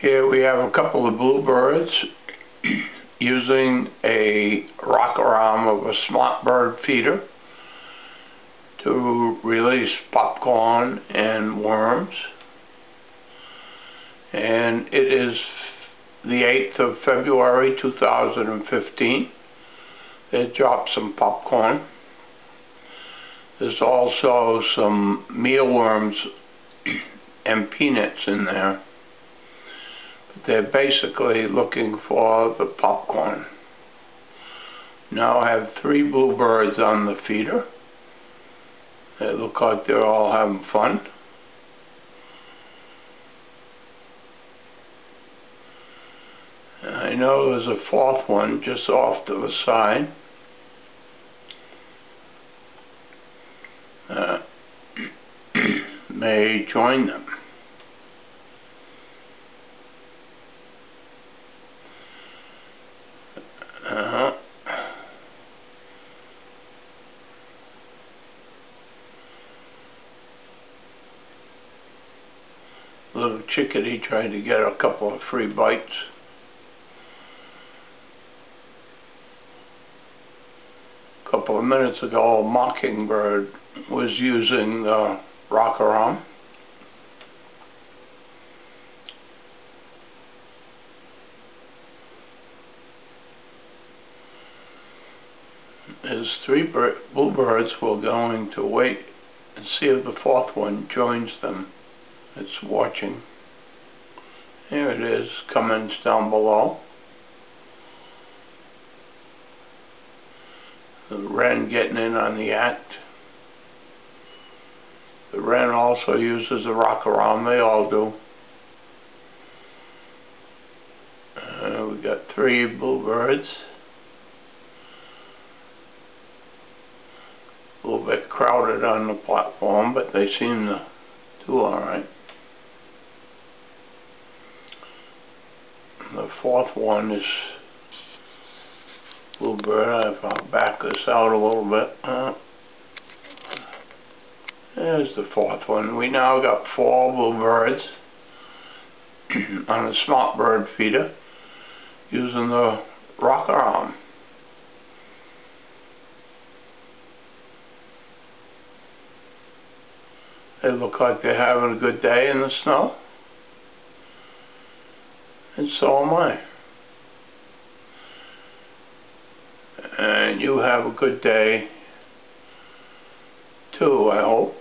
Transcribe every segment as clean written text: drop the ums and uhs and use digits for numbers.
Here we have a couple of bluebirds using a rocker arm of a smart bird feeder to release popcorn and worms. And it is the 8th of February 2015. They dropped some popcorn. There's also some mealworms and peanuts in there. They're basically looking for the popcorn. Now I have 3 bluebirds on the feeder. They look like they're all having fun. And I know there's a 4th one just off to the side. May join them. Little chickadee tried to get a couple of free bites. A couple of minutes ago, a mockingbird was using the rocker arm. There's 3 bluebirds. We're going to wait and see if the 4th one joins them. It's watching. Here it is, comments down below. The wren getting in on the act. The wren also uses a rocker arm. They all do. We got 3 bluebirds. A little bit crowded on the platform, but they seem to do alright. The 4th one is bluebird. I'll back this out a little bit. There's the 4th one. We now got 4 bluebirds on a smart bird feeder using the rocker arm. They look like they're having a good day in the snow. And so am I. And you have a good day too, I hope.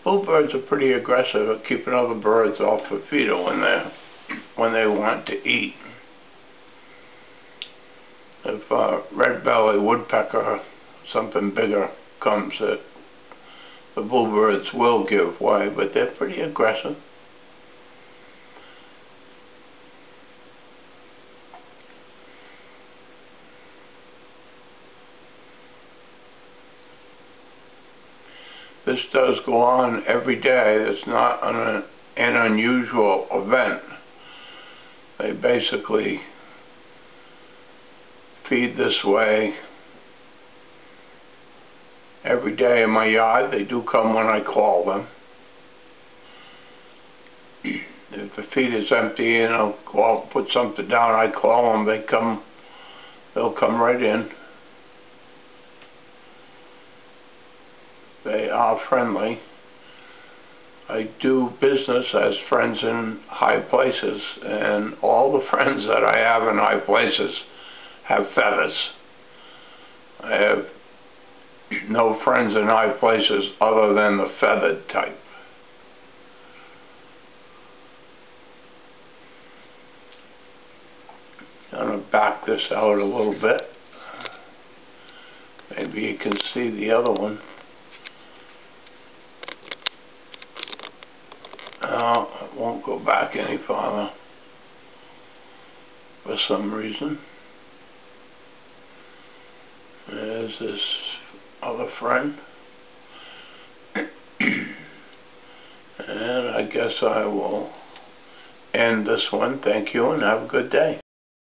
Bluebirds are pretty aggressive at keeping other birds off the feeder when they want to eat. If a red-bellied woodpecker or something bigger comes, that the bluebirds will give way, but they're pretty aggressive. This does go on every day. It's not an unusual event. They basically feed this way every day in my yard. They do come when I call them. If the feed is empty and I'll go out and put something down, I call them, they'll come right in. They are friendly. I do business as friends in high places, and all the friends that I have in high places have feathers. I have no friends in high places other than the feathered type. I'm going to back this out a little bit. Maybe you can see the other one. No, it won't go back any farther for some reason. There's this other friend. And I guess I will end this one. Thank you and have a good day.